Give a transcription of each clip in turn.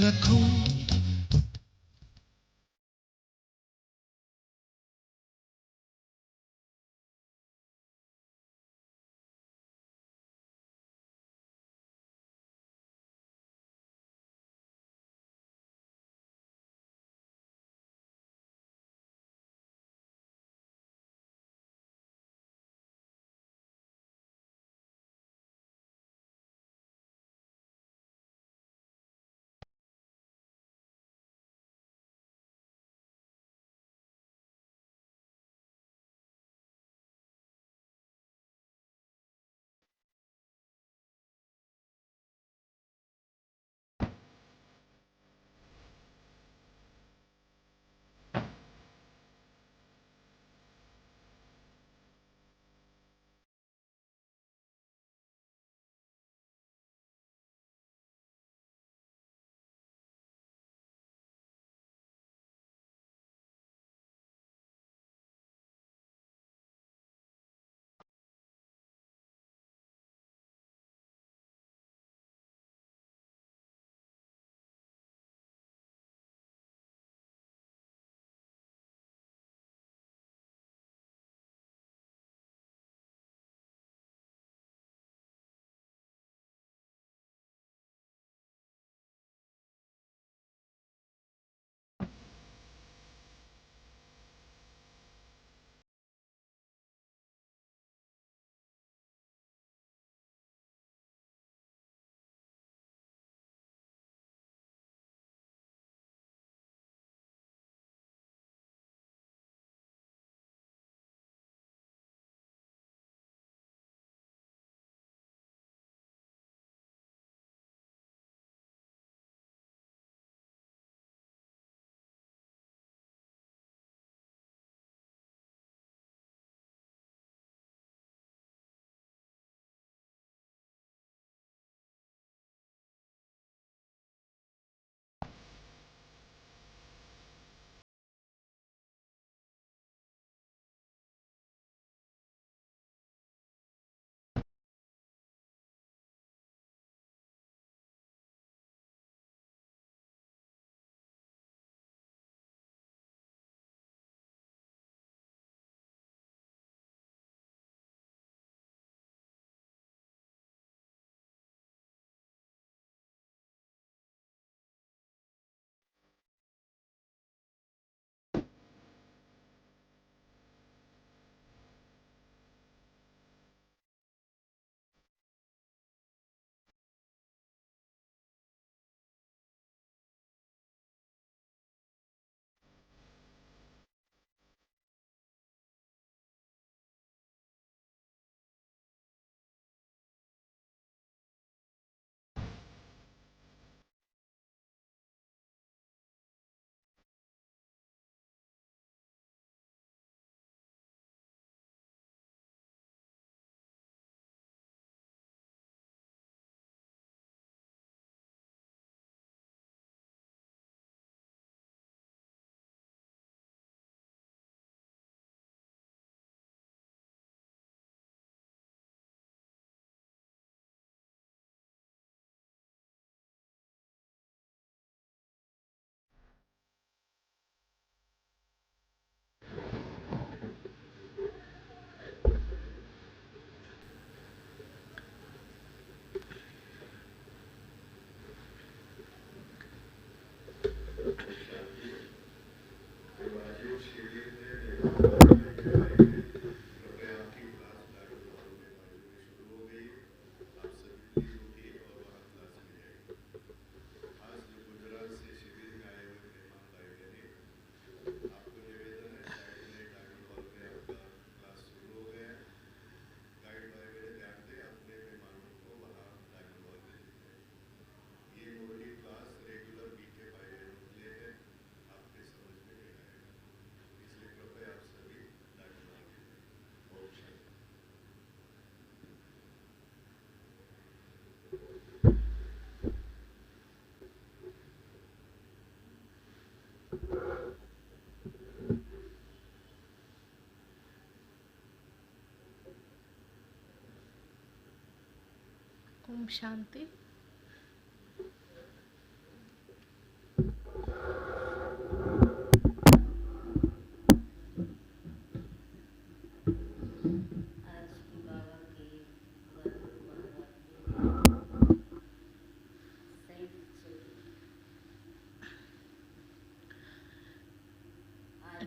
रखूं Om Shanti.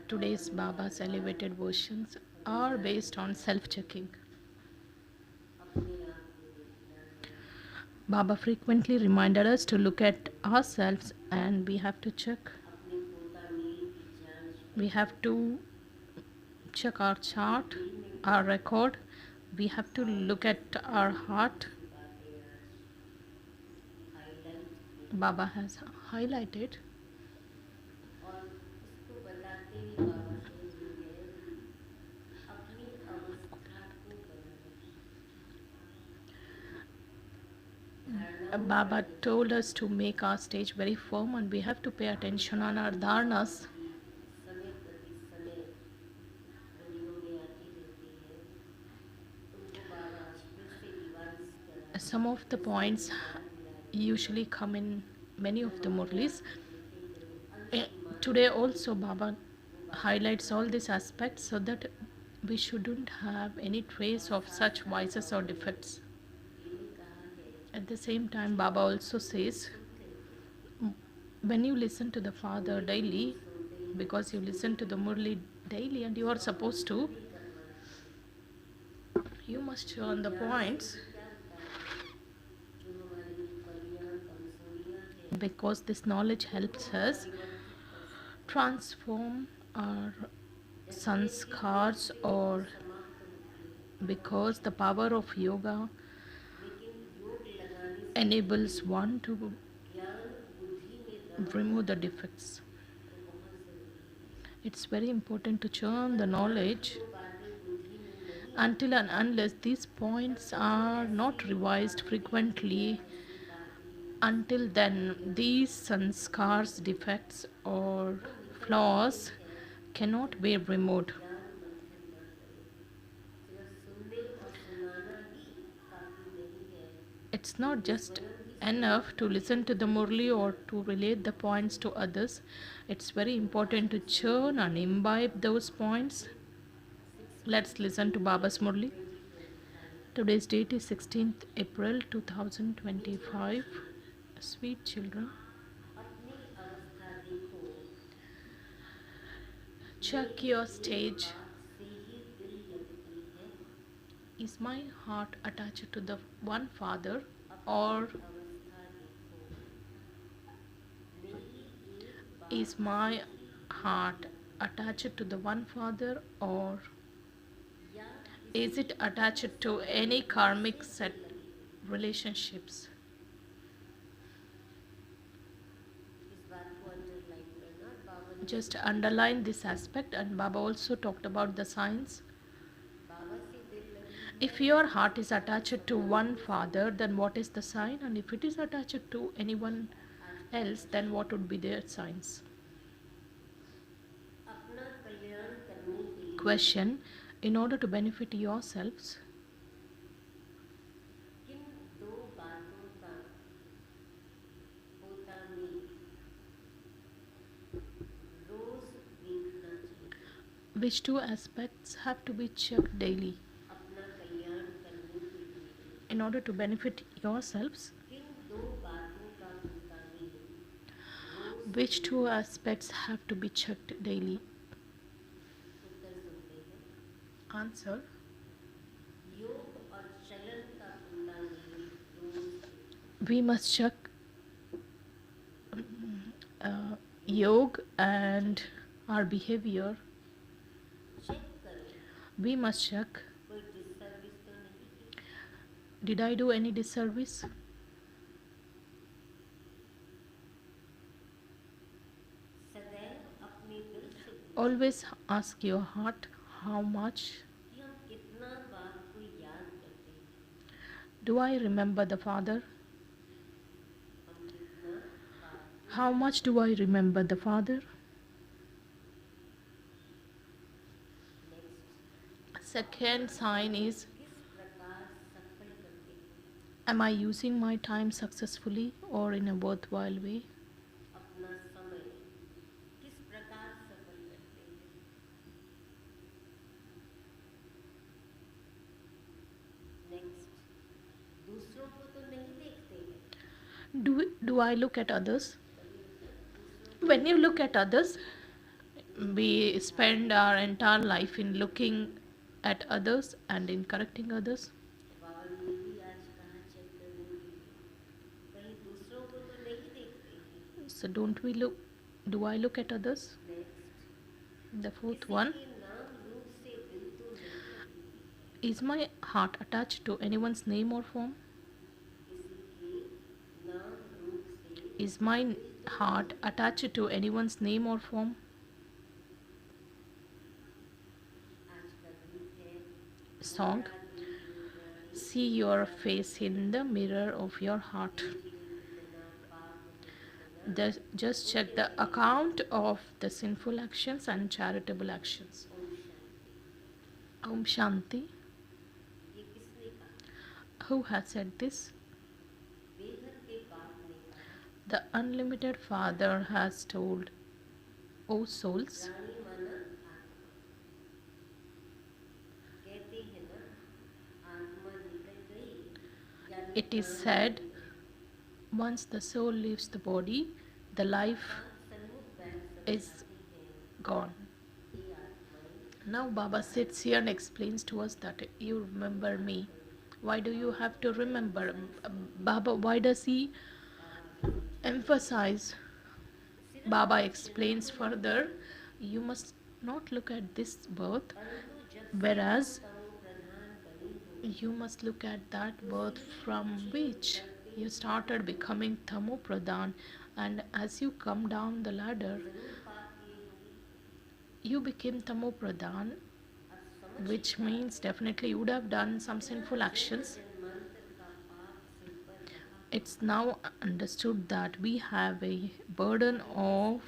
Today's Baba's elevated versions are based on self-checking. Baba frequently reminded us to look at ourselves and we have to check. We have to check our chart, our record. We have to look at our heart. Baba has highlighted. Baba told us to make our stage very firm and we have to pay attention on our dharnas. Some of the points usually come in many of the murlis. Today also Baba highlights all these aspects so that we shouldn't have any trace of such vices or defects. At the same time, Baba also says, when you listen to the Father daily, because you listen to the Murli daily and you are supposed to, you must turn the points, because this knowledge helps us transform our sanskars, or because the power of yoga enables one to remove the defects. It's very important to churn the knowledge. Until and unless these points are not revised frequently, until then these sanskars, defects or flaws cannot be removed. It's not just enough to listen to the Murli or to relate the points to others. It's very important to churn and imbibe those points. Let's listen to Baba's Murli. Today's date is 16th April 2025. Sweet children, check your stage. Is my heart attached to the one Father, or is my heart attached to the one Father, or is it attached to any karmic set relationships? Just underline this aspect, and Baba also talked about the signs. If your heart is attached to one Father, then what is the sign? And if it is attached to anyone else, then what would be their signs? Question: in order to benefit yourselves, which two aspects have to be checked daily? In order to benefit yourselves, which two aspects have to be checked daily? Answer: we must check yoga and our behavior. We must check, did I do any disservice? Always ask your heart, how much do I remember the Father? How much do I remember the Father? Second sign is, Am I using my time successfully or in a worthwhile way? अपना समय किस प्रकार सफल करते हैं? Next, दूसरों को तो नहीं देखते हैं, Do I look at others? कभी होता है ना दूसरों को When you नहीं look at देखते, others, दूसरों को we spend सुधारते our हैं। entire life in looking at others and in correcting others. तो बाबा ने ये भी आज कहा चेक करने के लिए, कहीं दूसरों को तो नहीं देखते हैं। So don't we look? Do I look at others? Next, The fourth किसी one. के नाम रूप से दिल तो नहीं लगी, Is my heart attached to anyone's name or form? किसी के नाम रूप से Is my दिल तो नहीं heart लगी। attached to anyone's name or form? आज का गीत है Song. हमारा दिल कितना है, See your face in the mirror of your heart. मुझे कितना पाप है, कितना Just check the पुण्य है। account of the sinful actions and charitable actions. Om Shanti. Om Shanti. ये किसने कहा? Who has said this? बेघर के बाप ने कहा, The unlimited Father has told, O souls, प्राणी माना आत्मा, कहते हैं ना आत्मा निकल गई, यानी it is प्राण said, निकल गए। once the soul leaves the body, the life बाप सन्मुख बैठ is समझाते हैं, gone. ये आत्माएं Now Baba sits here and explains to us that you remember me. Why do you have to remember? Baba, why does he emphasize? Baba explains further, you must not look at this birth, परंतु जब whereas से तुम प्रधान बनी हो, you must look at that birth from which you started becoming Tamo Pradhan, and as you come down the ladder, जरूर पाप किए होंगे। you became Tamo Pradhan, अब समझ which means definitely you would have done some sinful actions. जन्मांतर का पाप सिर पर रहा, It's now understood that we have a burden of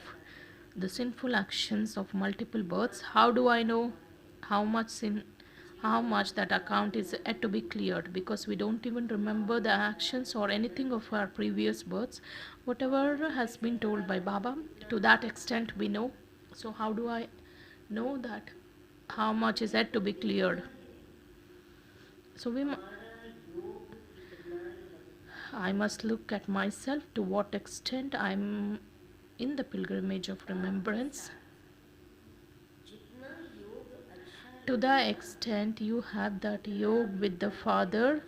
the sinful actions of multiple births. How do I know how much sin, how much that account is yet to be cleared? Because we don't even remember the actions or anything of our previous births. Whatever has been told by Baba, to that extent we know. So how do I know that how much is yet to be cleared? So हमारा योग कितना लगता I must look at myself to what extent I'm in the pilgrimage of remembrance. जितना योग अच्छा To the extent you have that yoga with the Father,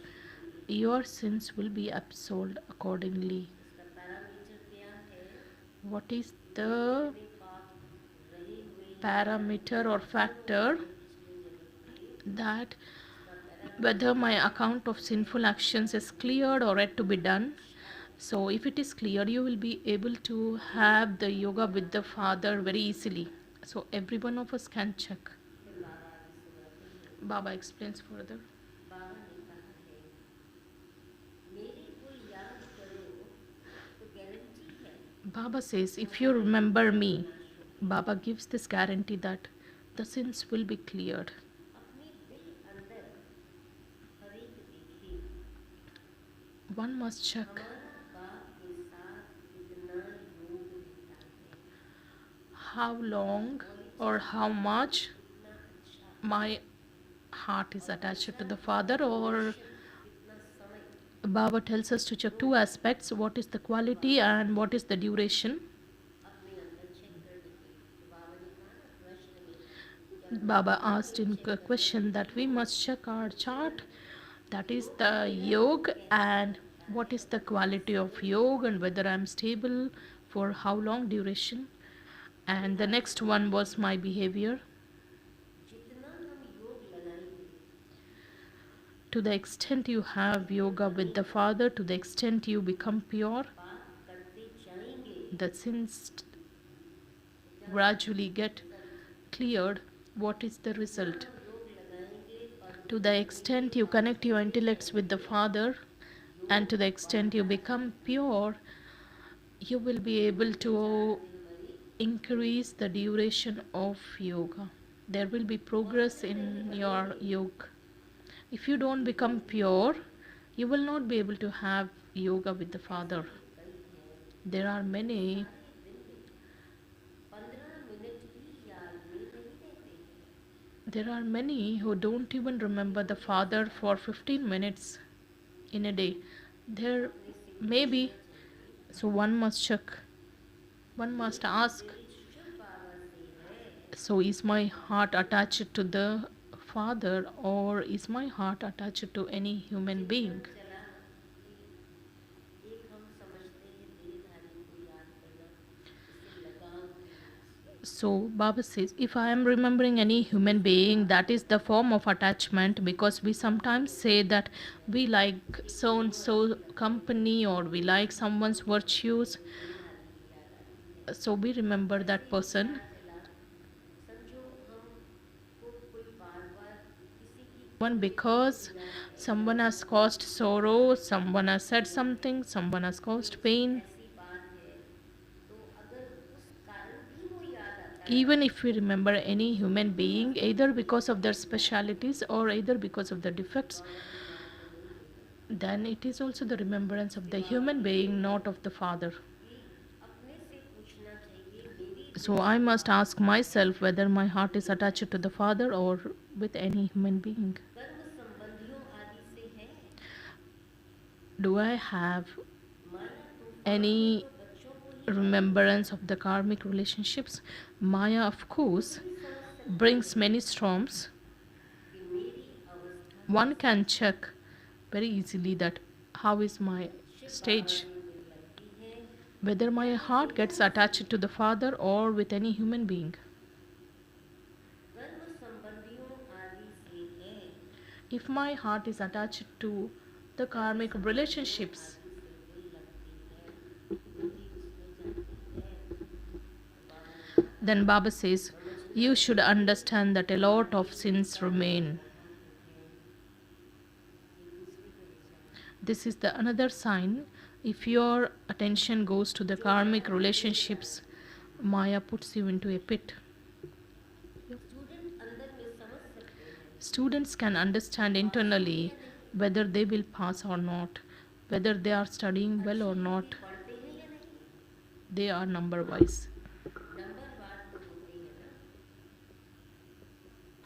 your sins will be absolved accordingly. इसका parameter क्या है? What is the कितने पाप रहे हुए हैं parameter or factor पिछले जन्म के, that इसका parameter whether my account of sinful actions is cleared or yet to be done? So, if it is clear, you will be able to have the yoga with the Father very easily. So, every one of us can check. फिर बाबा आगे सुनाते हैं। Baba explains further. बाबा ने कहा है, मेरे को याद करो तो गारंटी है Baba says, if you remember me, Baba gives this guarantee that the sins will be cleared. अपने दिल अंदर हर एक देखिए, One must check हमारा बाप के साथ कितना योग रहता है, how long or how much कितना अच्छा, my heart is attached to the Father, or कितना समय। Baba tells us to check two aspects, what is the quality and what is the duration. अपने अंदर चेक करने के लिए तो बाबा ने कहा ना प्रश्न में क्या Baba asked in a question that we must check our chart, that is the yoga, and what is the quality of yoga and whether I'm stable for how long duration. And the next one was my behavior. जितना हम योग लगाएंगे, To the extent you have yoga with the Father, to the extent you become pure, पाप करते जाएंगे, the sins gradually get cleared. What is the result? हम योग लगाएंगे और To the extent you connect your intellects with the Father, and to the extent you become pure, you will be able to increase the duration of yoga. There will be progress in your yoga. If you don't become pure, You will not be able to have yoga with the ऐसे Father. भी कई हैं There are जो many सारे दिन में 15 minute भी याद में नहीं रहते हैं। there are many who don't even remember the देखो ये Father सवाल for 15 minutes in a day. There अपने से may be, पूछना चाहिए। so one must check, one must मेरी ask, दिल शिव बाबा से है, so is my heart attached to the Father or is my heart attached to any human being? चिंतन चला कि एक हम समझते हैं देहधारी को याद करना इससे लगाव की वजह से, So Baba says, if I am remembering any human being, that is the form of attachment, because we sometimes say that we like so and so company or we like someone's virtues, तो देहधारी की याद आती है। so we remember ऐसे that ही पता person. चला समझो हमको कोई बार बार किसी की One अनदेखी because हो जाती है या someone has वो caused sorrow, someone has said कोई something, someone has कोई caused pain. ऐसी बात है, तो अगर उस कारण भी वो याद आता है Even if we remember तो any उसको human अपने being, either अस्तित्व because of their की याद आती specialities है or either because of their defects, और अपनी याद तो नहीं होगा। then it is also the remembrance of इसके the human बावजूद being, not of the Father. कि अपने से पूछना चाहिए मेरी दिल So I Shiv must Baba ask से है, myself whether my heart is attached to the Father or with any human being. कर्म संबंधियों आदि से है, Do I have माया तूफान में any तो बच्चों को ही लाती है। remembrance of the karmic relationships? Maya, of कोई course, भी समझ सकता brings है many storms. कि मेरी अवस्था One कैसी can है, check very easily that how is my Shiv Baba stage, में दिल लगती है whether या my फिर heart दुनिया gets में attached to चलती the है। Father or with any human being. कर्म संबंधियों आदि से है, If my heart is attached to the कर्म karmic संबंधियों relationships, आदि से दिल लगती है, बुद्धि उसमें जाती है, तो बाबा ने कहा then Baba says, समझना you should चाहिए understand that a lot हमारी of sins भूमिका में remain. कहाँ पे है, ये दूसरी परेशानी है। This is the another sign. If your attention goes to the जो माया karmic अंधेरे में relationships, डालती है, Maya puts you into a pit. Student अंदर में समझ सकते हैं Students can understand पास होंगे internally या नहीं, whether they will pass or not, whether they are studying well अच्छी or लिखी not. पढ़ते हैं या नहीं, They are number wise. Number वार तो होते हैं ना।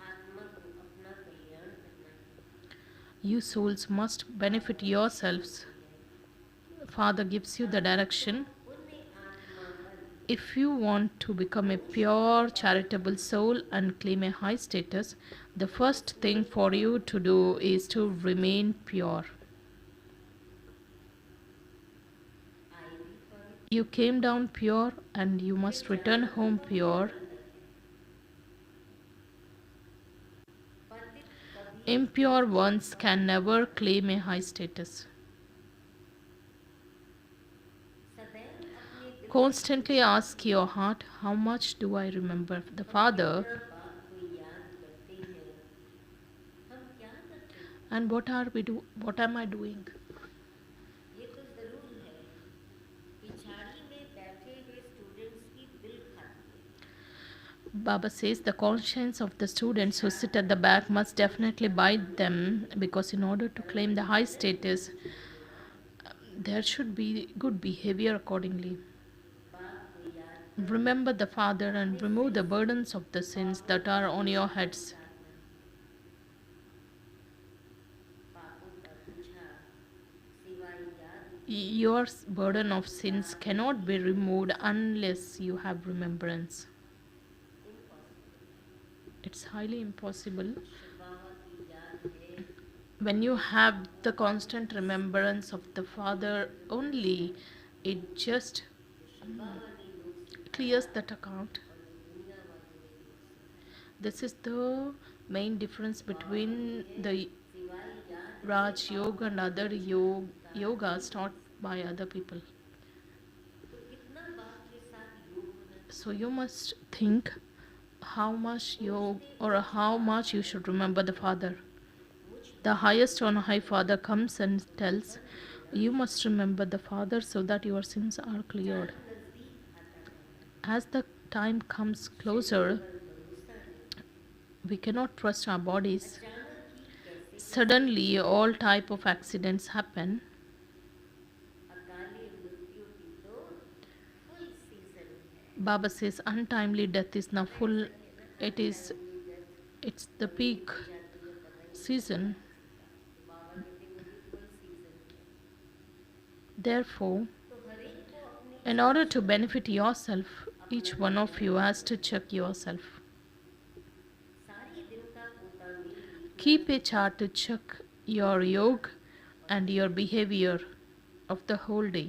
आत्मा को अपना कल्याण करना है, You souls must benefit आत्मा दिशा yourselves. देती है। Father gives you the अब तो direction. पुण्य आत्मा बन If you want to become a pure, charitable soul and claim a high status, the तो first thing सूरज for और you to do is to अस्त remain pure. आए भी पवित्र, You came down pure and you फिर must return जाना भी home तो मेरा pure. बंधन है। पतित कभी Impure शिव ones का can नहीं never बना, claim a high status. सदैव अपने दिल से Constantly पूछना ask चाहिए your heart, how much do I remember the हम Father कितना बाप को याद करते हैं, हम क्या करते हैं। and what am I doing? ये तो जरूर है पिछाड़ी में बैठे हुए स्टूडेंट्स की दिल खाती है। Baba says the conscience of the students who sit at the back must definitely bite them, because in order to कर्म claim the high बंधन नहीं status, छोड़ देना, there should be good behavior accordingly. बाप को याद कर Remember the Father and अपने remove सिर the से burdens of the sins पापों that का are on your बोझा heads. उतारना, पापों का बोझा सिवाय याद के Your burden of sins उतार cannot be नहीं removed सकते। unless you have remembrance. Impossible है। It's highly impossible. शिव बाबा की याद है When you तो have the आत्मा constant इस remembrance of the Father only, it just जो शिव बाबा ने योग सिखाया clears that account. और जो दुनिया वालों ने योग सिखाया, This is the main difference और between ये the सिवाय याद के Raj पापों Yoga and का other बोझा उतार नहीं yogas taught सकते। by other people. तो कितना बाप के साथ योग होना So चाहिए, you must think how much you पूछते or पूछता how much you है should remember the Father. मुझ The पापी highest को on high क्षमा Father कर comes and tells, कर देना। you must remember the Father so that your sins are cleared. चांद नजदीक आता है, As the time comes शरीर closer, पर भरोसा नहीं, we cannot trust our bodies. अचानक ही कैसे Suddenly, all type of accidents happen. Akali मृत्यु की तो फुल सीजन है। Baba says untimely death is now ना full. ऐसा ही है ना, It is, untimely death it's the कभी peak हो जाती है, पता ही नहीं चलता season. किसी का। तो बाबा कहते हैं वो भी फुल सीजन है। Therefore, तो हर एक को अपनी in order जांच to करनी benefit है, yourself, अपना each one of you Vivek has to करना check है। yourself. सारी दिन का कोटा मील लिखना Keep a है। chart to check your yoga and your behavior of the whole day.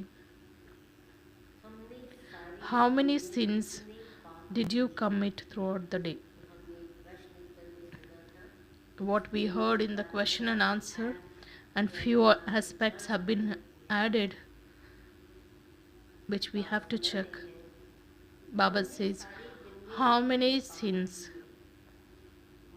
हमने सारी How many जिंदगी में sins कितने पाप did you किए। commit throughout the day? तो हमने एक प्रश्न उत्तर में सुना था, What we heard in the question and answer, and मैंने few यहाँ पे aspects have ध्यान been रखी। added which we Baba have to सुना check. नहीं है, Baba हमने says, सारे दिन में how कितने many पाप sins किए।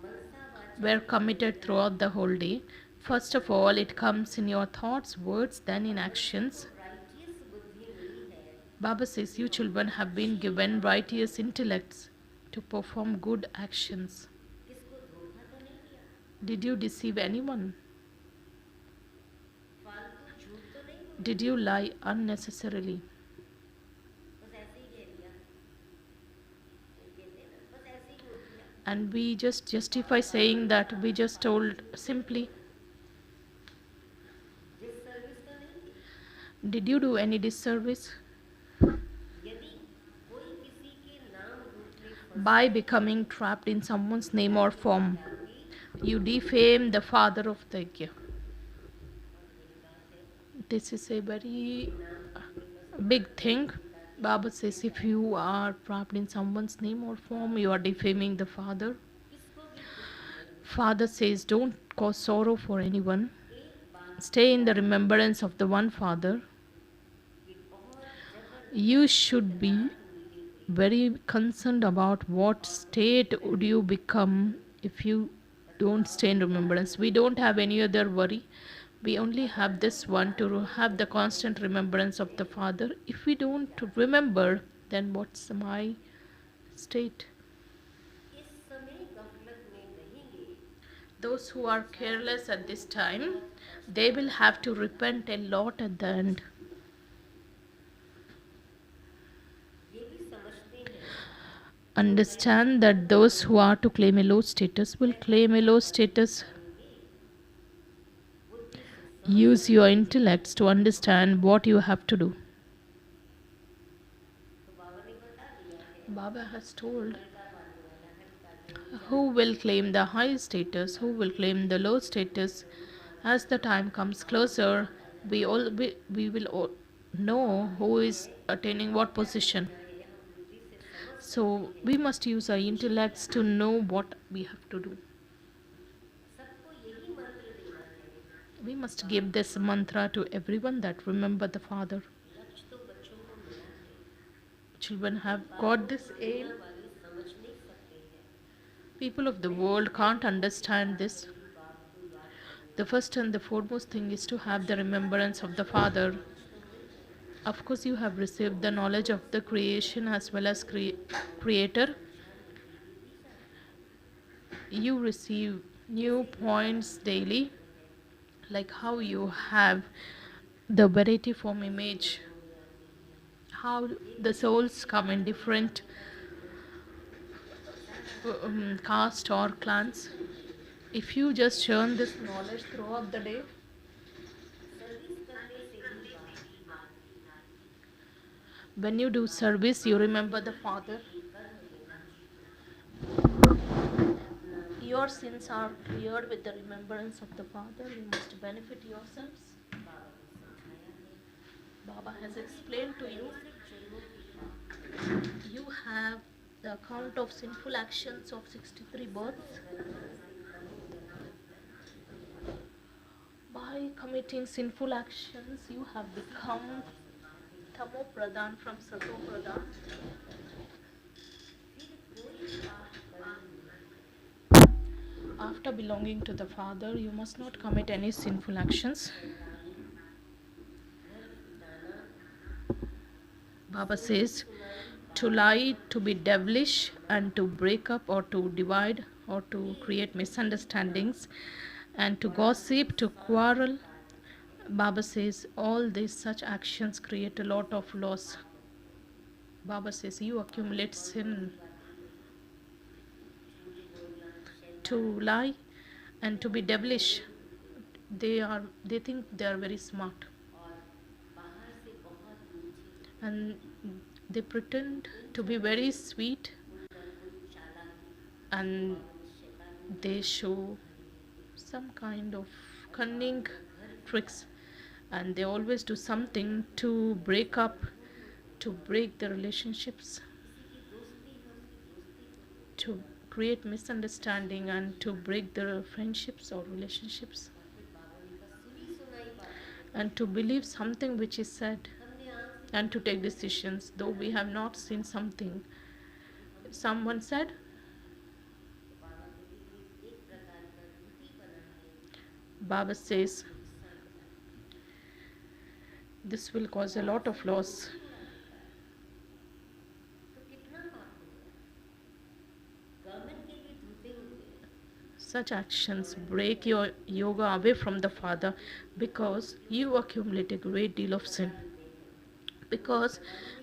मनसा वाचा were committed मनोबुद्धि, throughout the whole day? First of all, it comes in your thoughts, words, then in और मनसा को actions. राइटियस बुद्धि मिली है Baba says, कि you हम children have been अच्छे given काम righteous करें। intellects to perform good actions. किसको धोखा तो नहीं दिया, Did you deceive anyone? फालतू झूठ तो नहीं बोला, Did you lie unnecessarily? बस ऐसे ही कह दिया। ये कहते हैं ना, बस ऐसे ही बोल दिया। And we just justify saying that we just told simply. Disservice तो नहीं दी। Did you do any disservice? यदि कोई किसी के नाम रूप में फंस By जाए becoming trapped in someone's name or तो form, पिता की you defame the father of the yajna. बहुत बड़ी बात है This is a very कि नाम रूप में फंस big जाए thing. तो पिता की Baba says if पिता you are trapped in someone's name or form, you are defaming the father. किसको भी दुख नहीं। Father says don't cause sorrow for anyone. एक बात Stay in the याद रखना remembrance of the one father. कि बहुत You जबरदस्त should be इतलात मिली हुई very concerned about what state would you become if you don't stay in remembrance. We don't have any other worry. We only have this one, to have the constant remembrance of the father. If we don't remember, then what's my state? इस समय गफलत में रहेंगे Those who are careless at this time, they will have to repent a lot at the end. ये भी समझते हैं Understand that those who are to claim a low status will claim a low status. करेंगे बुद्धि से समझ Use your intellects to understand what you have to do. तो बाबा ने बता दिया है Baba has told हल्का पाने वाला हल्का नहीं who will claim the high status, who will claim the low status. As the time comes closer, we will all know who is attaining what position. है हम बुद्धि से समझ So we must use our intellects to know what we have to do. सबको यही मंत्र देना है। We must give this mantra to everyone that remember the Father. लक्ष्य तो बच्चों को मिला है, Children have got this aim. दुनिया वाले समझ नहीं सकते हैं। People of the world can't understand this. मेरी बात को याद करना, The first and the foremost thing is to have the remembrance of the Father. लक्ष्य तो मिल गया, Of course, you have received the knowledge of the creation as well as Creator. संचार बुद्धि भी दी जाती है। You receive new points daily, like how you have the variety form image, how the souls come in different caste or clans. If you just churn this knowledge throughout the day, service करने से भी बात की जाती है, when you do service, you remember the Father. कर्म लेना अपना Your sins are cleared with the remembrance of the Father. You must benefit yourselves. बाबा ने समझाया है। Baba has explained to you. सिर्फ जन्मों के पाप You have the account of sinful actions of 63 births. Brahma से तमो प्रधान तक By committing sinful actions, you have become Tamo Pradhan from Sato Pradhan. फिर कोई पाप कर्म नहीं। After belonging to the Father, you must not commit any sinful actions. शैतानी, घर फुटाना, Baba says सुनाई to lie, to be devilish, and to break up or to divide or to create misunderstandings, and to gossip, to quarrel. Baba says all these such actions create a lot of loss. Baba says you accumulate sin, to lie and to be devilish. They think they are very smart, and they pretend to be very sweet, and they show some kind of cunning tricks, and they always do something to break the relationships, to create misunderstanding and to break the friendships or relationships, and to believe something which is said, and to take decisions though we have not seen something someone said. Baba says this will cause a lot of loss. Such actions break your yoga away from the Father, because you accumulate a great deal of sin. Because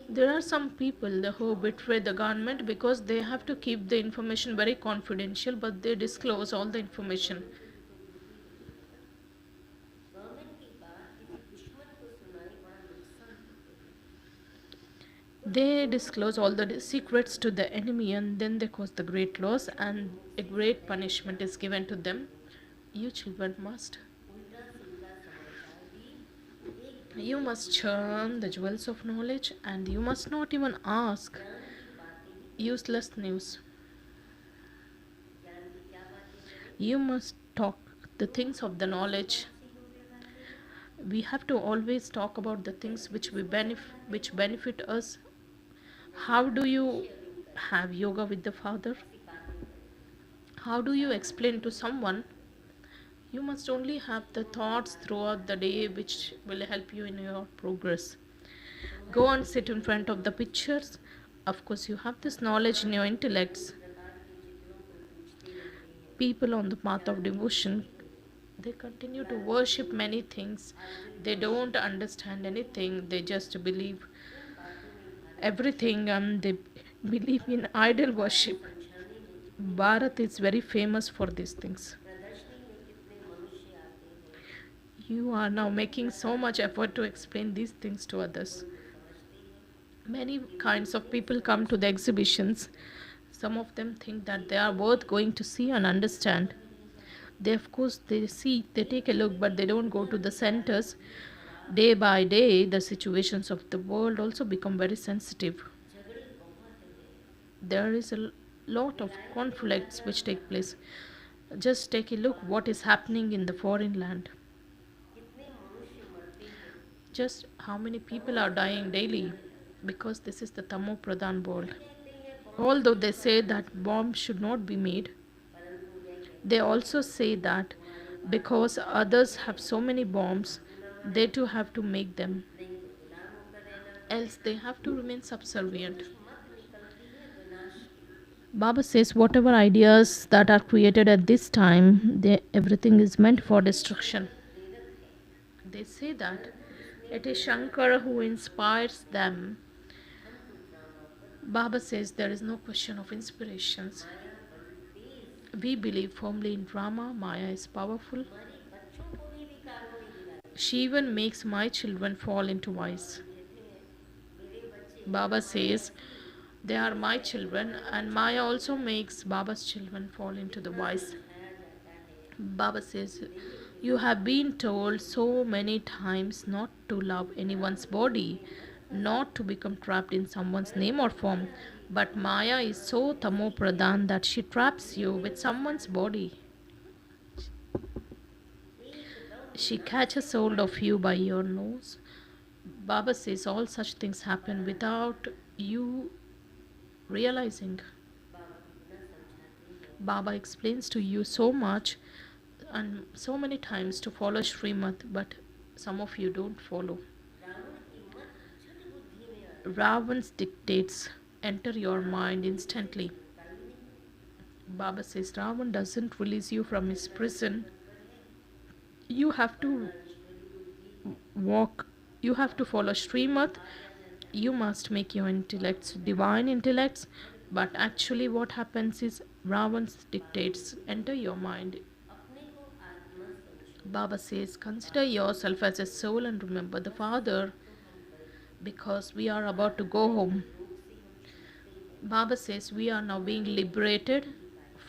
there are some people who betray the government because they have to keep the information very confidential, but they disclose all the information. They disclose all the secrets to the enemy, and then they cause the great loss, and a great punishment is given to them. You children must churn the jewels of knowledge, and you must not even ask useless news. You must talk the things of the knowledge. We have to always talk about the things which benefit us. How do you have yoga with the Father? How do you explain to someone? You must only have the thoughts throughout the day which will help you in your progress. Go and sit in front of the pictures. Of course, you have this knowledge in your intellects. People on the path of devotion, they continue to worship many things. They don't understand anything. They just believe everything, and they believe in idol worship. Bharat is very famous for these things. You are now making so much effort to explain these things to others. Many kinds of people come to the exhibitions. Some of them think that they are worth going to see and understand. They, of course, they take a look, but they don't go to the centers. Day by day, the situations of the world also become very sensitive. There is a lot of conflicts which take place. Just take a look what is happening in the foreign land. Just how many people are dying daily, because this is the Tamo Pradhan world. Although they say that bombs should not be made, they also say that because others have so many bombs, they too have to make them. Else they have to remain subservient. Baba says whatever ideas that are created at this time, everything is meant for destruction. They say that it is Shankara who inspires them. Baba says there is no question of inspirations. We believe firmly in Brahma. Maya is powerful. She even makes my children fall into vice. Baba says they are my children, and Maya also makes Baba's children fall into the vice. Baba says, you have been told so many times not to love anyone's body, not to become trapped in someone's name or form. But Maya is so tamo pradhan that she traps you with someone's body. She catches hold of you by your nose. Baba says all such things happen without you realizing. Baba explains to you so much and so many times to follow Srimad, but some of you don't follow. Ravan's dictates enter your mind instantly. Baba says Ravan doesn't release you from his prison. You have to walk, you have to follow Srimad. You must make your intellects divine intellects, but actually what happens is Ravan's dictates enter your mind. अपने को आत्मा समझो, Baba says, consider yourself as a soul and remember the बस Father, अब तो हम करेंगे, because we are about to go आत्मा के home. रोग से हम छूटते हैं, Baba says we are now being मरने नहीं liberated पाए,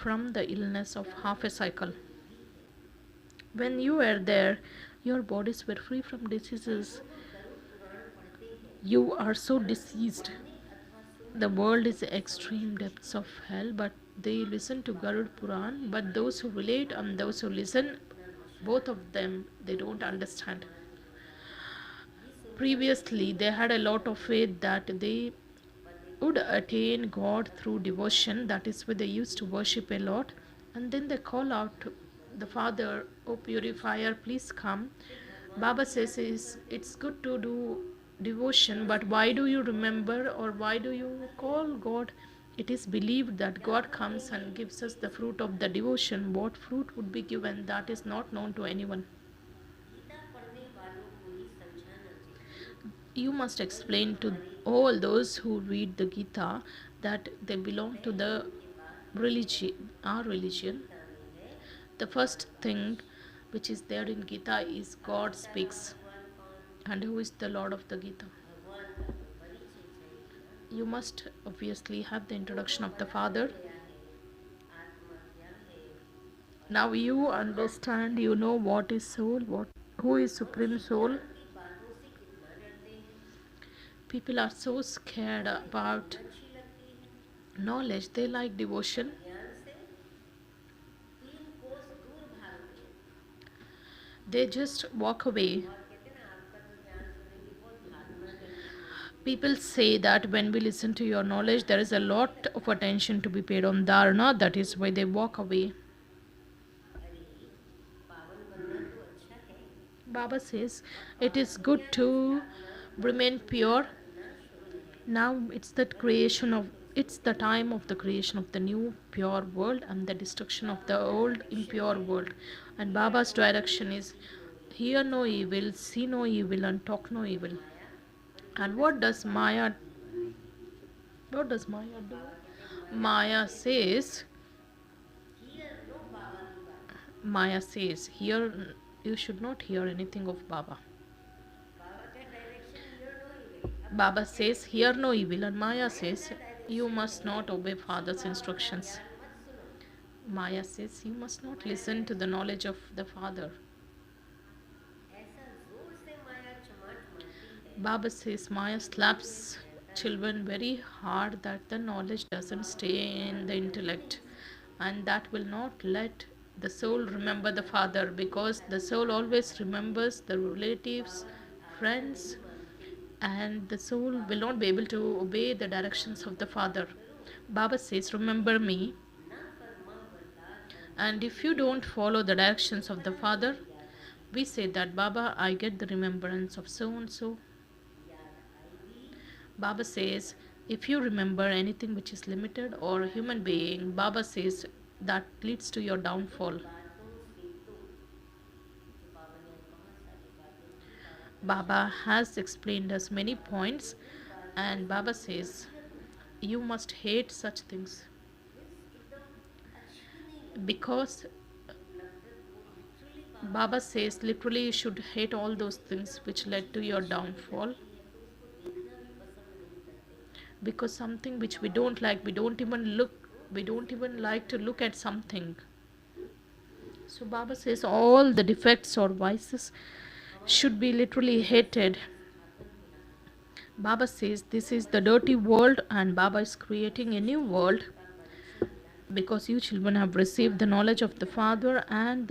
from the illness of यहाँ half a तो cycle. केवल बुद्धि है। When you were there, your bodies were free from और diseases. जो लोग गरुड़ पुराण पढ़ते हैं, You are so परंतु diseased. पढ़ने अथवा The सुनने के world is बजाय the समझ extreme नहीं depths of पाते, hell, but they listen to Baba Garud तो Puran. वही But those who relate and those who listen, अपना both मशाल of them, they don't ज्योति से understand. समाधि होता है। ये सुनकर Previously, they had a lot of faith that they पते would पते attain God through devotion. That is why they used to worship a lot. And then they call out to the Father, "O purifier, please come." फिर भगवान Baba की याद says क्यों is करते it's हैं? good to do devotion, but समझते why हैं do कि you भगवान remember or हमें why do अपना you फल call देंगे। God? It is believed that क्या God फल comes देंगे and gives ये us the किसी fruit को of नहीं the मालूम। devotion. What fruit would be given, that is not known to anyone. Gita पढ़ने वालों को ही समझाना चाहिए You must कि ये explain to हमारे all धर्म है, those who read the Gita that they belong to पहले the उनके पास प्रश्न religion, our religion. गीता में है, The भगवान first thing watch. which is there in Gita is अब God गीता का speaks. भगवान कौन? And who is the Lord of the Gita? भगवान का तो परिचय चाहिए ना। You must obviously have the वो तो introduction of the बता ही Father. गया है आत्मा क्या है और Now सोल you क्या है। understand, you know what is soul, what who is हम Supreme Soul. विज्ञान की बातों से कितना डरते हैं, People are so scared हमें about भक्ति अच्छी लगती है, knowledge, they like devotion. अज्ञान से 3 कोस दूर भागते हैं They just walk away. और कहते हैं ना आपका तो ज्ञान सुनने की बहुत धारणा रहती है। People say that when we listen to your knowledge, there is a lot of attention to be paid on dharana. That is why they walk away. अरे पावन बनना तो अच्छा है, Baba says अब it is पावन good ज्ञान to स्थापना remain पुनः pure. रखना शुभ है। Now it's the time of the creation of the new pure world and the destruction of Baba the का old डायरेक्शन impure है, world. And hear Baba's no direction evil is see no evil. hear no evil, see no evil, and talk no और evil. माया बड़ी And दिलचस्प बात कहती है। what does Maya do? बाबा कहते हैं Maya says, हियर नो बाबा की बात। Maya says, here you should not hear anything of Baba. बाबा का डायरेक्शन हियर नो इविल। अब Baba कहते says, हैं hear no evil, and Maya Maya says, का you direction must है not obey शिव Father's बाबा का instructions. ज्ञान मत सुनो। Maya says, you must not Maya listen to the direction knowledge of the Father. ऐसा जोर से माया चमाट मारती है, Baba says, Maya slaps children very hard that the knowledge doesn't stay in the intellect, and that will not let the soul remember the Father, because the soul always remembers the relatives, बाबा की आज्ञा नहीं friends, मानती, and the soul will not be able to obey the directions of the याद Father. करो Baba says, remember me, ना फरमा बरदार and करने if you don't follow the directions of the कितना Father, तुम्हें याद आती, we say that Baba, I get the remembrance of so and so. याद आएगी Baba says, if you remember anything which is limited or a human being, Baba says that leads to your downfall. बातों से तो जो बाबा ने बहुत सारी बातें की, बाबा का Baba has explained us many points, उन बातों and से Baba says, नफरत उठाती, you must hate such things, means एकदम अच्छी नहीं लगती, because नफरत वो literally Baba Baba says literally you should hate all those things which led to your downfall. लगती है तो उसको देखना भी पसंद नहीं करते। Because something which we don't like, we don't even like to look at something. So Baba says all the defects or vices should be literally hated. स्थापन हो रहा है, Baba says this is the dirty world and Baba is creating a new world, का परिचय मिला है, because you children have received the knowledge of the Father and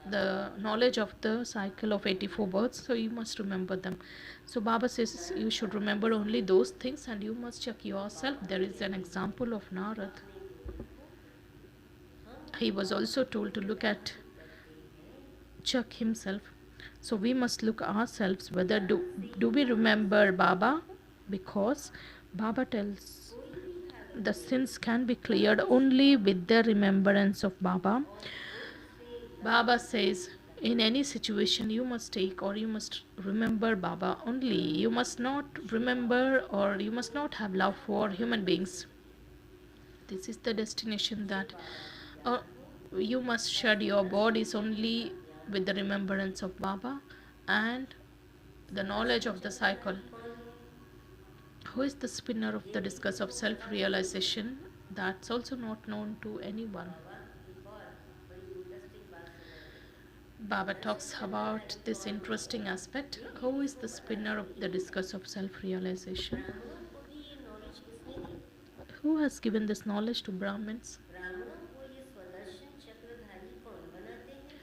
the knowledge of the cycle of 84 births, so you must remember them. So Baba says you should remember only those things, and you must check yourself. There is an example of Narad. अपने गुरु को हम He was also told to look at, करते हैं, check himself. So we must look ourselves whether do we remember Baba, because Baba tells कोई भी हालत the sins can be cleared only with the remembrance of Baba. और कोई से Baba says, in any situation you must take or you must remember Baba only. You must not remember or you must not have love for human beings. This is the destination Shiv that बाबा की uh, याद हो you must और shed your Sudarshan bodies चक्र का only ज्ञान with the हो। remembrance of Baba and the knowledge Sudarshan of the cycle. चक्रधारी कौन है? Who is the spinner of ये the भी discus of तुमको self पता नहीं है। realization? That's also not known to anyone. बाबा एक और बड़ी इंटरेस्टिंग बात सुनाते हैं। Baba Sudarshan talks about Chakradhari this कौन है interesting aspect. ये भी Who is किसको the पता spinner of नहीं the है। discus of self realization? ब्राह्मणों को भी ये नॉलेज किसने दी? Who has given this knowledge to Brahmins? ब्राह्मणों को ये स्वदर्शन चक्रधारी कौन बनाते हैं?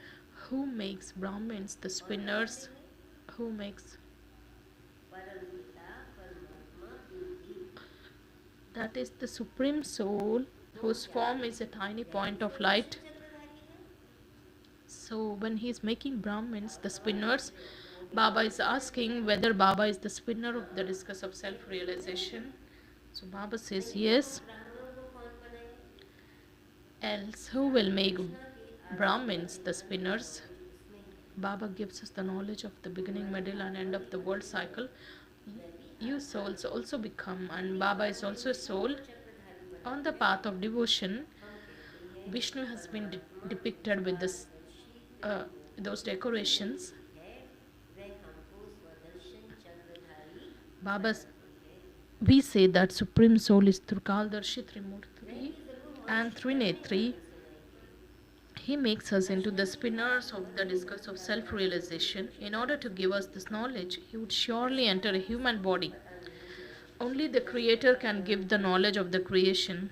Who makes Brahmins the कौन बनाते spinners? हैं? Who makes? परम पिता परमात्मा बुद्धि। That is the Supreme Soul, तो whose क्या form is a tiny वही point of स्वदर्शन light. चक्रधारी है? So, when he is making Brahmins the spinners, वो भी Baba is स्वदर्शन asking Chakradhari whether है? Baba is the spinner of the हाँ। discus of self फिर नहीं realization. So, Baba says नहीं तो yes. ब्राह्मणों को कौन बनाए? Else, who will सारी make कृष्णा के आरंभ Brahmins the मध्य अंत का spinners? नॉलेज किसमें है? Baba gives us the knowledge of the beginning, तुम्हारी middle, and end आत्मा of भी the world बनती है, cycle. मैं भी You आत्मा souls हूँ। also become, and क्योंकि Baba is कर्म also a विष्णु soul. को चक्रधारी On बनाते the हैं। path of devotion, हम कहते हैं Vishnu has been परमात्मा depicted with this, पारदर्शी uh, त्रिमूर्ति those decorations. है, वह हमको स्वदर्शन चक्रधारी Baba, बनाते हैं। we say that Supreme Soul is Trikaldarshi Trimurti रहेंगे जरूर and मनुष्य करने Trinetri. वाले सुनाएंगे। He makes us into the दर्शन के spinners बाद of the मन discus of निकलता self है तो फिर realization. कुछ In order समझ to में give us आता this है। knowledge, he would surely Darshan enter a का human किसी को body. पता नहीं है। Only the दर्शन Creator का can give the महत्व knowledge of the creation.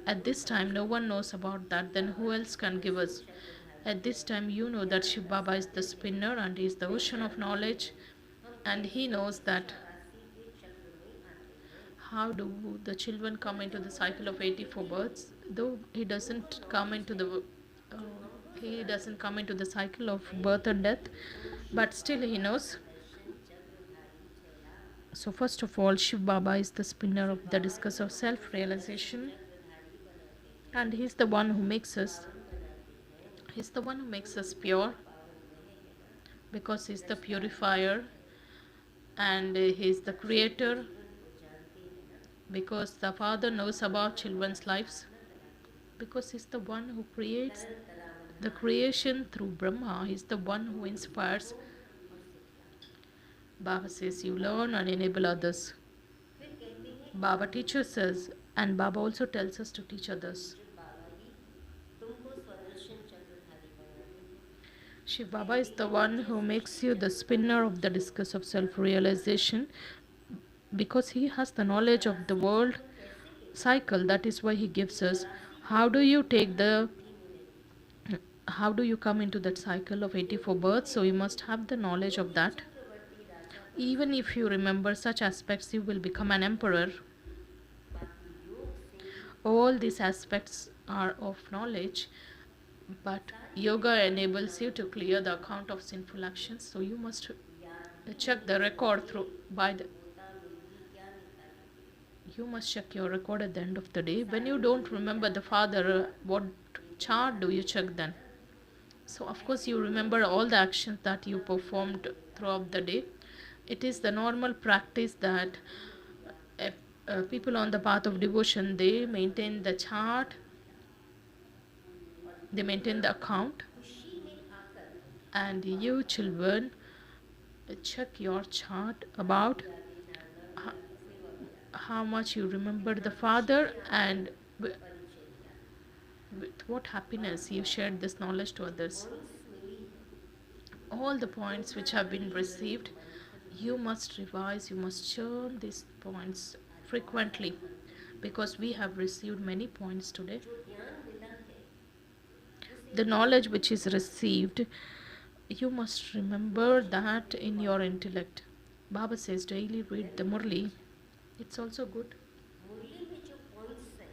At अद्भुत this time, no one knows about that, then who Baba else can give स्वदर्शन us? Chakradhari At this है, time, you know that ज्ञान Shiv का Baba is the सागर है, spinner and he is the way ocean of जानते knowledge, हैं हम and he कैसे knows that 84 के चक्र में आते हैं। how do the children come तुम्हें into तो the पूरा cycle of जीवन 84 देते हैं, births, though he उनको doesn't come नॉलेज into है the जो हमको he सुनाते doesn't come हैं। into the cycle of मैं birth and कहती death, हूँ Shiv but still he Baba knows. स्वदर्शन चक्रधारी चला। So first of all, Shiv Baba is the spinner Shiv of the Baba discus he of हमको स्वदर्शन self-realization, चक्रधारी बनाते हैं, and he's the one who makes us. पावन बनाते हैं। He's the one who makes us क्योंकि pure, सबसे पावन वह है ना, because he's the सृष्टा भी वही purifier, है। and he's the बच्चे के creator, जीवन को जानते हैं ना, because the father knows about Brahma द्वारा children's lives, स्थापना कराते हैं। because he's the one who creates Taran तरावधान the है, creation through Brahma. He's the one who inspires. सीखो और सिखलाओ। Baba says you learn and enable others. फिर कहते हैं Baba teaches us, and Baba also tells us to teach others. Shiv बाबा ही तुमको स्वदर्शन चक्रधारी बनाते हैं। Shiv Baba is the one who makes you the spinner of the discus of self-realization, because he has the knowledge of the world तुम कैसे लेते cycle. That is why he gives us. 84 How do you take the बुद्धि में रहती है। how do you come into that cycle of 84 births? So you must have the knowledge of that. चक्रवर्ती राजा बन Even if you remember such aspects, you will become an emperor. बाकी योग से ही All these aspects are of knowledge, but yoga enables you to clear the account of sinful actions. So you must याद check the record through by the होता मिलती क्या निकालोगे। you must check your record at the end of the day. When you don't remember the father, what chart do you check then? So of course you remember all the actions that you performed throughout the day. It is the normal practice that uh, people on the path of devotion, they maintain the chart, they maintain the account, खुशी में आकर and you children check your chart about यादें जानना ho- भी सेवा किया, how much you remember the father and परिचय दिया। with what happiness you shared this knowledge to others. Points मिली है, All the points which have been received, you must revise, you must churn these points frequently, because we have received many points today. जो ज्ञान मिला है उसे The knowledge which is received, you must remember that in your intellect. Baba says daily read the Murli. It's also good. मुरली में जो points हैं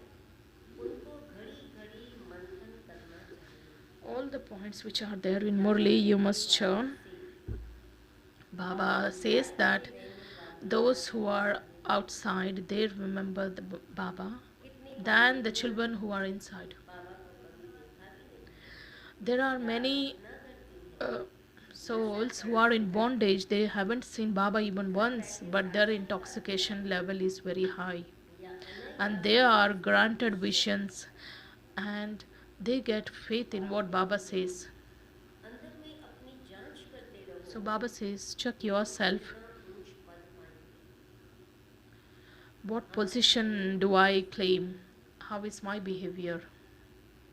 उनको घड़ी घड़ी मंथन करना चाहिए। All the points which are there in Murli, you must churn. Baba says that those who are outside, they remember the Baba कितनी than the children who are inside. बाबा को कभी देखा भी नहीं। There are इसका many अपना करती है, uh, नशा souls who are करती in है, bondage. They haven't seen Baba even घर once, बैठे but their शासन पाते intoxication हैं level is very high. या And they अनायास are उसका granted निश्चय visions होता है। and they get faith in what Baba says. अंदर में अपनी जांच करते रहो So Baba says, check कि तुम yourself. कितना ऊंच पद पाएंगे, What कहाँ position अपनी do I स्थिति claim? है। How is my behavior?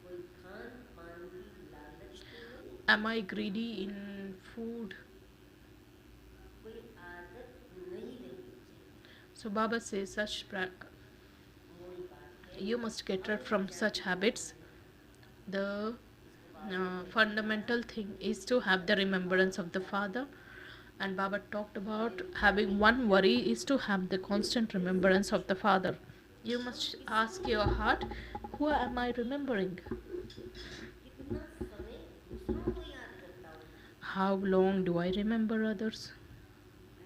कोई खान पान की लालच तो नहीं, Am I greedy in food? कोई आदत नहीं रहनी चाहिए। So Baba says, मूल बात है you must get rid from such अविद्या habits. निवारणम, The इसको बाबा ने क्या fundamental thing is to have the remembrance of the Father. And Baba talked about having one worry is to have the constant remembrance of the Father. You हम must किसको ask your heart, who am I remembering? कितना समय दूसरों को याद करता हूँ, How long do I remember others?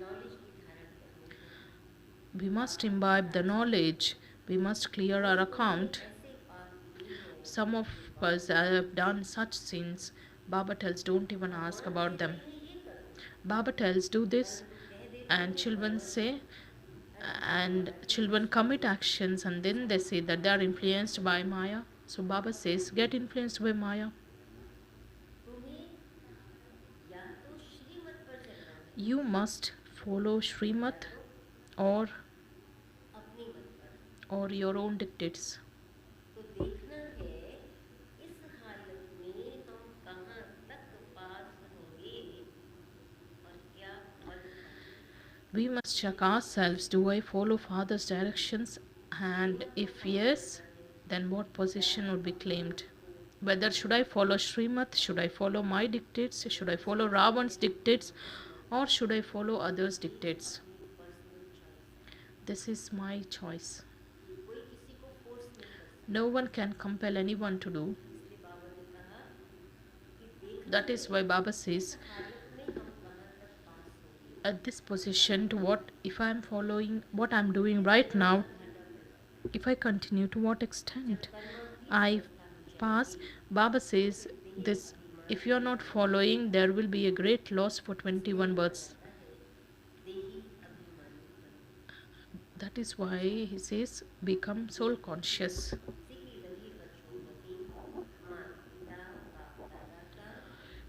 Knowledge भी धारण करनी है। We must पाप imbibe the त्यागने हैं। knowledge. We must clear our कोई ने account. ऐसे पाप किए हैं Some of जो बाबा us ने have नहीं done किए, such sins. Baba tells, don't even ask भगवान about कहते them. हैं ये करो, Baba tells, do this, परंतु कह देते and हैं children भगवान say, and माया के children वश में commit हो, actions, and then they say that they are influenced by Maya. So Baba says, get influenced by Maya. तुम्हें या तो श्रीमत पर चलना है You must follow या Srimad तो or अपनी मत पर। your own dictates. तो देखना है इस हालत में हम कहाँ तक पास होंगे और क्या पद पाएंगे। We must check ourselves, do I follow Father's directions? And श्रीमत को if फॉलो yes, करना है then what या position would be claimed? अपनी Whether should I follow Srimad, should I follow my dictates, should I follow Ravan's dictates, or should I follow others' ये dictates? अपनी personal choice है, This is my choice. कोई किसी को force नहीं कर No सकता। one can compel anyone to do. इसलिए बाबा ने कहा कि देखना That is है why Baba इस says, हालत में हम कहाँ तक पास होंगे, at this position, to what if I am following what I am doing right कितना now, घाटा पड़ेगा। if I continue, to what जब extent कर्मातीत I अवस्था हो pass. जाएगी Baba तो says फिर देह this, if you अभिमानी are not नहीं रहेगा। following, there will be a great loss for इसलिए 21 कहा births. जाता है देही अभिमानी बनो, That is why he says, become soul conscious. सीखी रही बच्चों प्रति माता पिता बाप दादा का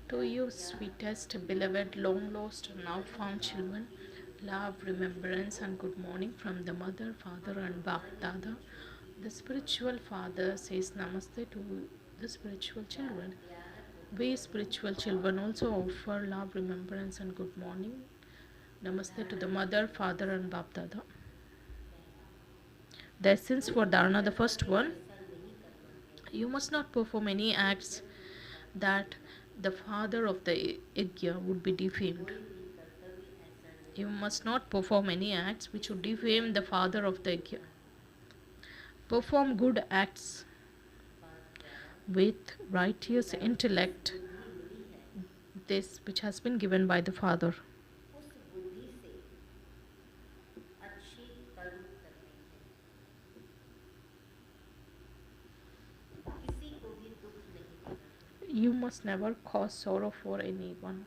To प्यार you, या sweetest, beloved, long lost, now सभी found बाप children, की love, remembrance, बच्चों and good morning from the mother, father, हम and Bap रूहानी Dada. बच्चों की The spiritual father says namaste to the spiritual प्यार children. प्यार We मोहब्बत spiritual children also offer love, remembrance, and good morning. Namaste to the धारणा mother, father, and Bap Dada. पहला, The essence कोई for भी Dharana, the कर्म first हमें one, ऐसा नहीं करना है you must not perform any acts जब पिता that देखेगा, the father of the yajna would be defamed. कोई भी कर्तव्य ऐसा You नहीं must not perform any acts which would defame the father of the yajna. करना है। Perform good acts बाप द्वारा with righteous पिता को जिस intellect, बुद्धि मिली है this which has been given by the Father. उस बुद्धि से अच्छे कर्म करने हैं, किसी को भी दुख नहीं देना है। You must never cause sorrow for anyone.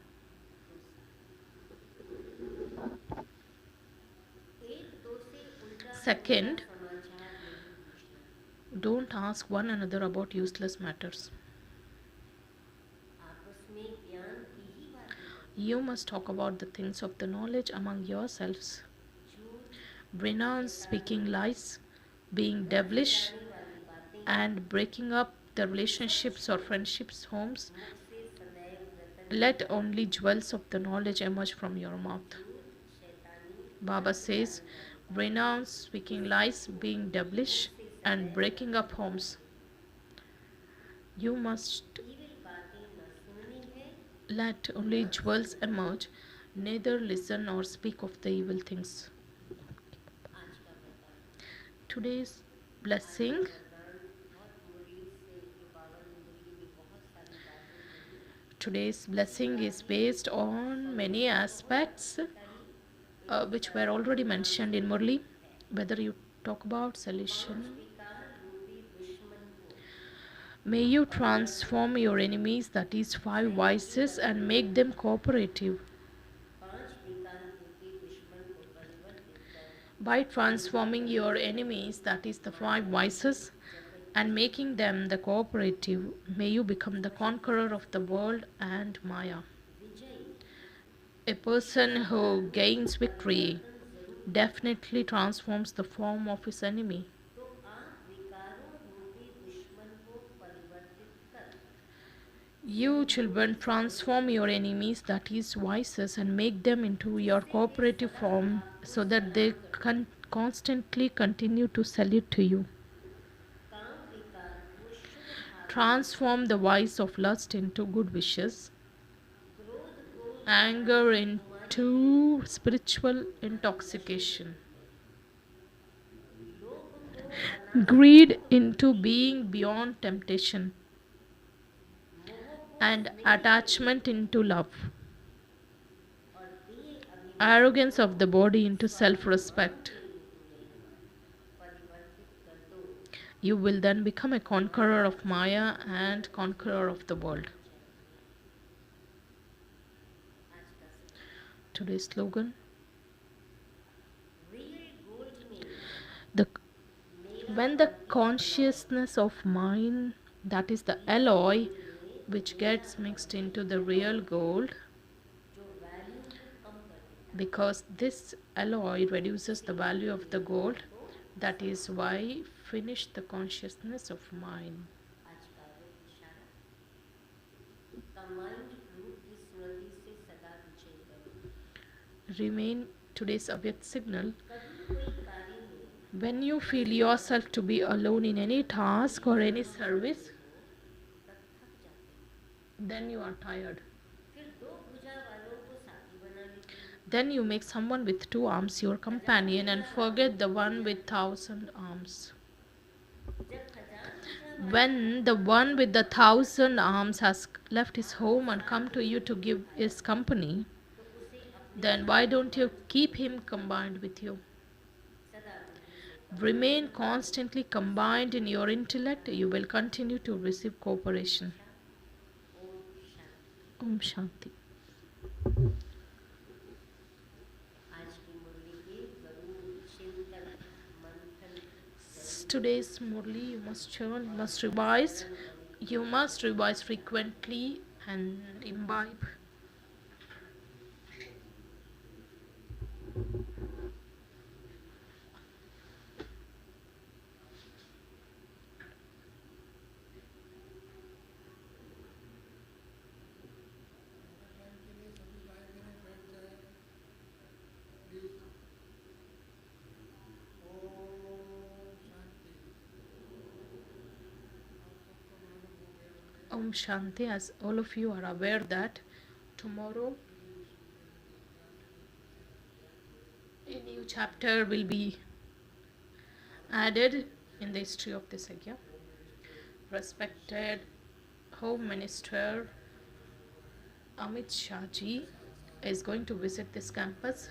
एक दो से उल्टा Second, पुल्टा समाचार नहीं पूछना, don't ask one another about useless matters. आपस में ज्ञान की ही बातें करनी, You must talk about the things of the knowledge among yourselves. झूठ Renounce speaking lies, being devilish, फैलाने वाली बातें and breaking up the relationships or friendships, homes. मुख से सदैव रतन Let only jewels of the knowledge emerge from your mouth. झूठ शैतानी Baba अंधकार says, वाली बातें, renounce speaking lies, being devilish, and breaking up homes. You must evil बातें न सुननी है, let only jewels emerge, neither listen or speak of the evil things. आज का वरदान, Today's आज का blessing, वरदान बहुत मुरली से जो बाबा ने मुरली में बहुत सारी बातें कही, today's blessing is based on many aspects which were already mentioned in Murli. Whether you talk about solution, पांच विकार रूपी दुश्मन को May you transform your enemies, that is 5 vices, and make them cooperative. 5 विकार रूपी दुश्मन को परिवर्तित कर By transforming your enemies, that is the 5 vices, and making them the cooperative, may you become the conqueror of the world and Maya. विजयी A person who gains victory परिवर्तन जरूर definitely transforms the form of his enemy. तो आप विकारों रूपी दुश्मन को परिवर्तित कर You children transform your enemies, that is vices, and make them into your cooperative form so that they constantly continue to salute to you. काम विकार को शुभ भाव Transform the vice of lust into good wishes, क्रोध को anger into spiritual intoxication, लोभ को अनादि greed into being beyond temptation, मोह को and स्नेह attachment into love, और देह अभिमान arrogance of the body into self-respect. के रूप में परिवर्तित कर दो You will then become a conqueror of Maya and conqueror of the world. आज का slogan, Today's slogan: real gold में the मेरा when the consciousness of mind, that is the alloy which gets mixed into the real gold, जो value को कम कर देता because this alloy reduces the value of the gold, that is why finish the consciousness of mind. है आज का अव्यक्त इशारा का माइंड रूप की स्मृति से सदा विजय करो Remain today's Avyakt signal. कभी कोई कार्य में When you feel yourself to be alone in any task or any service, तब थक जाते then you are tired. फिर 2 भुजा वालों को साथी बना लेते हैं Then you make someone with 2 arms your companion and forget the one with 1,000 arms. जब 1000 भुजा When the one with the 1,000 arms has left his home and come to you to give his company, तो उसे अपने then why don't you keep him combined with you? सदा बुद्धि से Remain constantly combined in your intellect, you will continue to receive cooperation. Om Om Shanti Shanti. आज की मुरली के गरुड़ चिंतन मंथन Today's Murli you must churn, you must revise frequently and imbibe. Om Shanti. As all of you are aware that tomorrow a new chapter will be added in the history of this Agya. Respected Home Minister Amit Shah ji is going to visit this campus,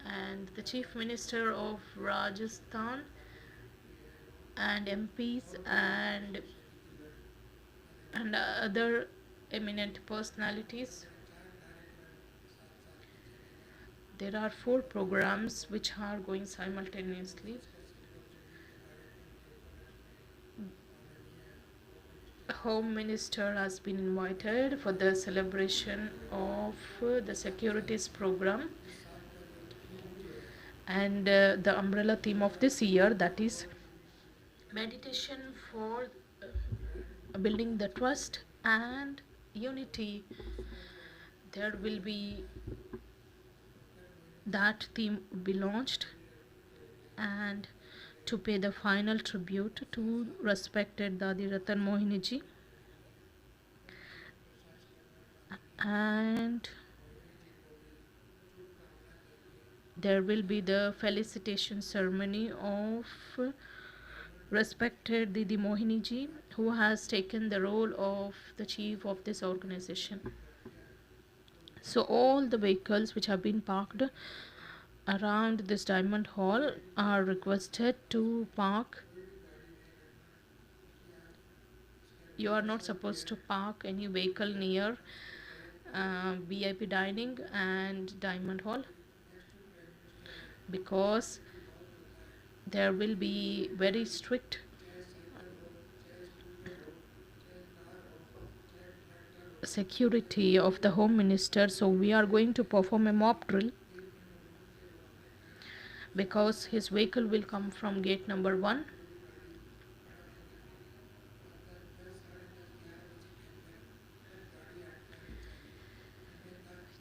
and the Chief Minister of Rajasthan and MPs and other eminent personalities. There are 4 programs which are going simultaneously. Home Minister has been invited for the celebration of the securities program, and the umbrella theme of this year, that is meditation for building the trust and unity. There will be that theme be launched, and to pay the final tribute to respected Dadi Ratan Mohini ji, and there will be the felicitation ceremony of respected Didi Mohini ji, who has taken the role of the chief of this organization. So all the vehicles which have been parked around this diamond hall are requested to park You are not supposed to park any vehicle near VIP dining and Diamond Hall, because there will be very strict security of the Home Minister. So we are going to perform a mock drill, because his vehicle will come from gate number 1.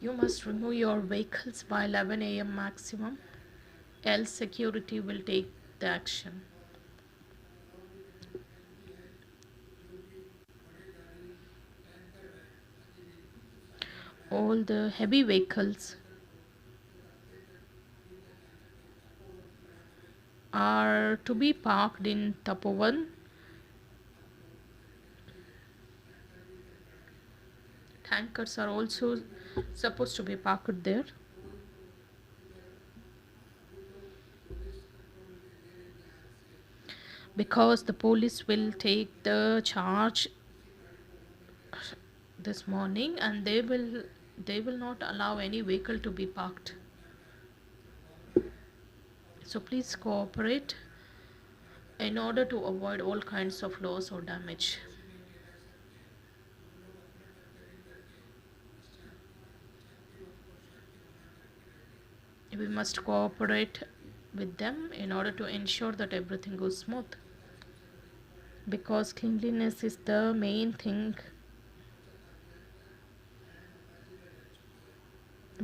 You must remove your vehicles by 11 a.m. maximum, else security will take the action. All the heavy vehicles are to be parked in Tapovan. Tankers are also supposed to be parked there, because the police will take the charge this morning, and they will not allow any vehicle to be parked. So please cooperate in order to avoid all kinds of loss or damage. We must cooperate with them in order to ensure that everything goes smooth, because cleanliness is the main thing,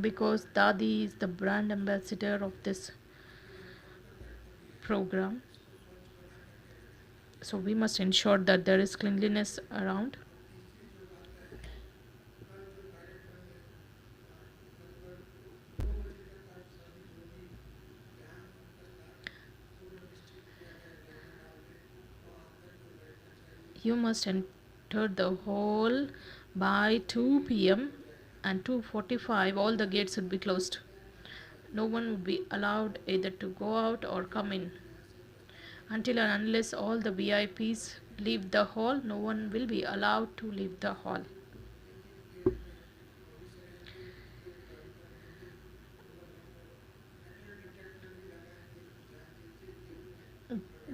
because Dadi is the brand ambassador of this program. So we must ensure that there is cleanliness around. You must enter the hall by 2 p.m. and 2:45 all the gates would be closed. No one would be allowed either to go out or come in. Until and unless all the VIPs leave the hall, no one will be allowed to leave the hall.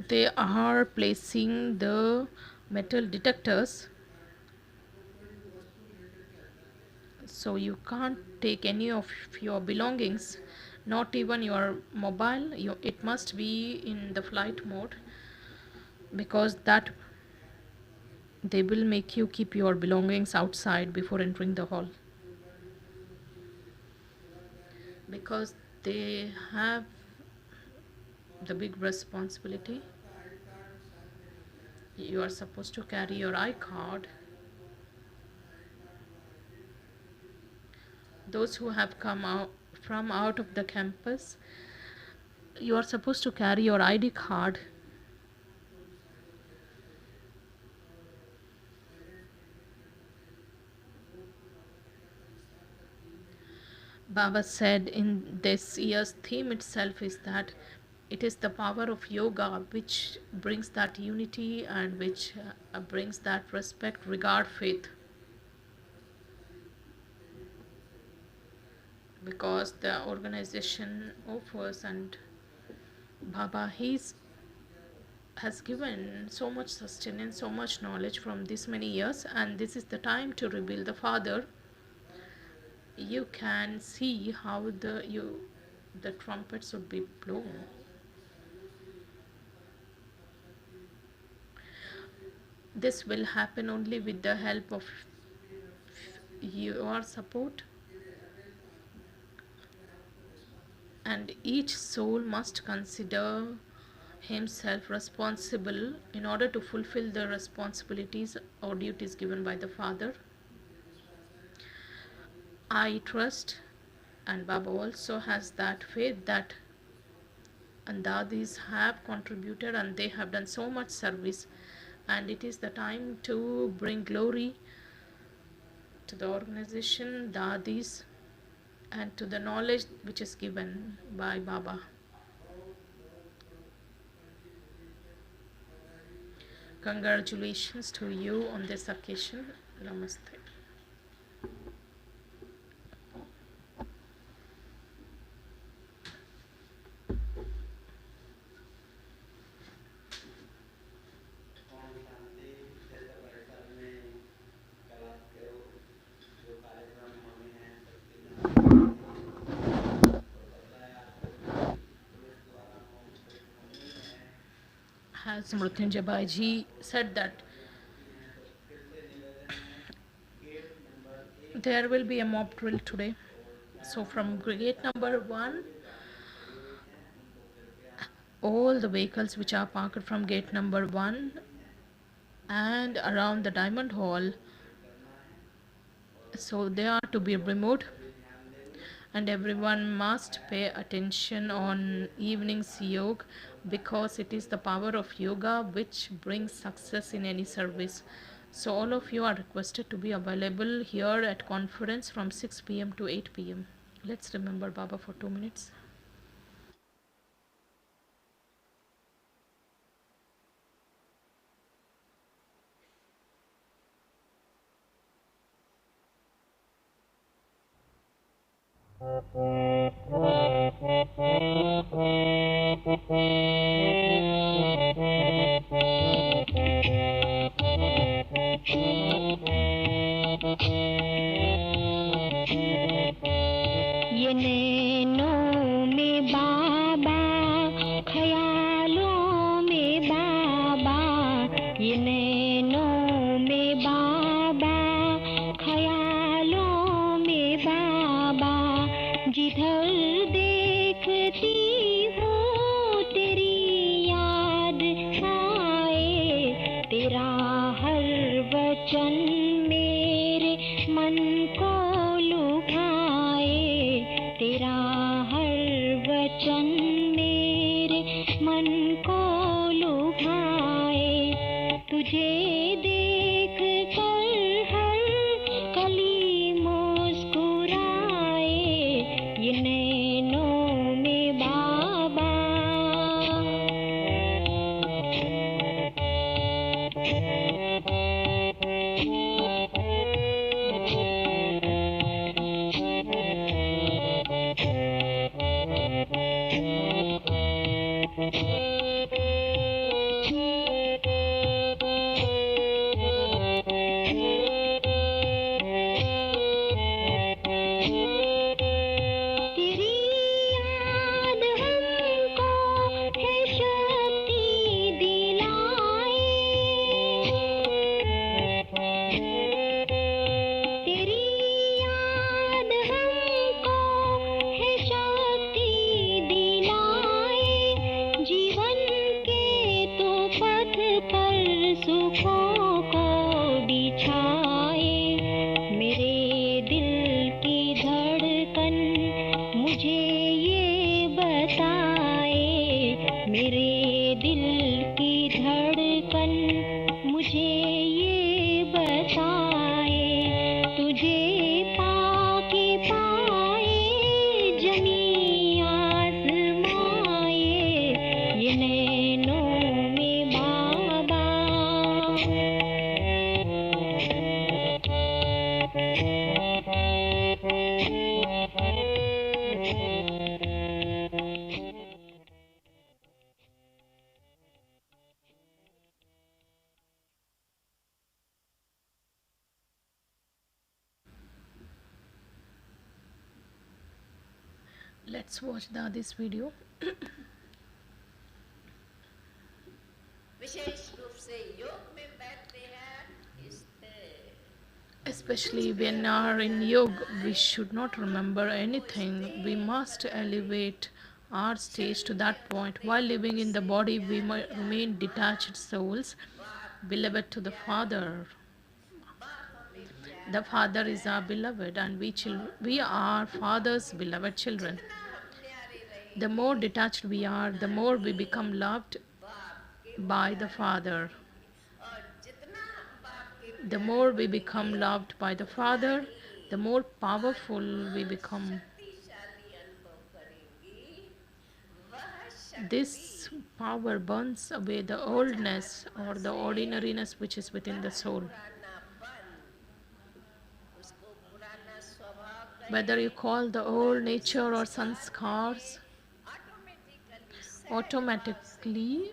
They are placing the metal detectors, so you can't take any of your belongings, not even your mobile. It must be in the flight mode, because that they will make you keep your belongings outside before entering the hall, because they have the big responsibility. You are supposed to carry your I card. Those who have come out from out of the campus, you are supposed to carry your ID card. Baba said in this year's theme itself is that it is the power of yoga which brings that unity, and which brings that respect, regard, faith. Because the organization offers, and Baba has given so much sustenance, so much knowledge from this many years, and this is the time to reveal the Father. You can see how the trumpets would be blown. This will happen only with the help of your support, and each soul must consider himself responsible in order to fulfill the responsibilities or duties given by the Father. I trust, and Baba also has that faith, that Andadis have contributed and they have done so much service, and it is the time to bring glory to the organization, Dadis, and to the knowledge which is given by Baba. Congratulations to you on this occasion. Namaste. Om Shanti. जैसे परिसर में class के जो कार्यक्रम होने हैं सबके तो बताया आपको पुरुष द्वारा होम होनी है। As Mrityunjay Bhaiji said that होती हैं तो फिर से निवेदन है gate number 1 there will be a mock drill today. और 4 So from number gate number 1, जो गाड़ियाँ खड़ी हुई हैं उनको कृपया all the vehicles which are parked from gate number 1 and around the Diamond Hall, करना है so they are to be removed, सभी ध्यान देंगे। and everyone must pay attention on evening's yoga, because it is the power of yoga which brings success in any service. So all of you are requested to be available here at conference from 6 p.m. to 8 p.m. Let's remember Baba for 2 minutes. ये नैनों में बाबा, ख्यालों में बाबा, ये नैनों में बाबा, ख्यालों में बाबा, जिधर देखती हूँ तेरी याद आए, तेरा हर वचन मेरे मन को लुभाए, तेरा हर वचन मेरे मन को लुभाए, तुझे देख कर हर कली मुस्कुराए, ये नैनों में बाबा। तेरी याद हमको है शक्ति दिलाए, तेरी याद हमको है शक्ति दिलाए, जीवन के तो पथ पर सुखों को बिछाए, मेरे दिल की धड़कन मुझे ये बताए, मेरे दिल की धड़कन मुझे ये बताए, तुझे पाके पाए जमी आसमाए, ये नैनों में बाबा। Let's watch this video. विशेष रूप से योग में बैठते हैं स्थिर, Especially when we are in yoga, we should not remember anything. We must elevate our stage to that point. While living in the body, we remain detached souls, beloved to the Father. बाप हमें प्यार, The Father is our beloved, and we are Father's beloved children. जितना हम न्यारे रहे The more detached we are, the more we become loved बाप के by the Father. और जितना हम बाप के The more we become loved by the Father, the more powerful we become. शक्तिशाली अनुभव करेंगी, वह This शक्ति power burns away the oldness or the ordinariness which is within the soul. Whether you call the old nature or sanskars, automatically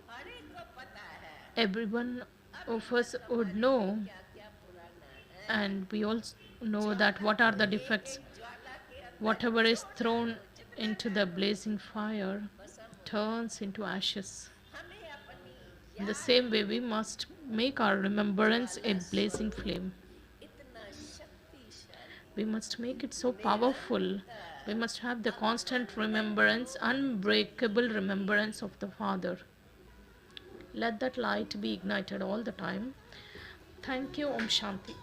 everyone of us would know, and we also know that what are the defects. Whatever is thrown into the blazing fire turns into ashes. In the same way, we must make our remembrance a blazing flame. We must make it so powerful. We must have the constant remembrance, unbreakable remembrance of the Father. Let that light be ignited all the time. Thank you. Om Shanti.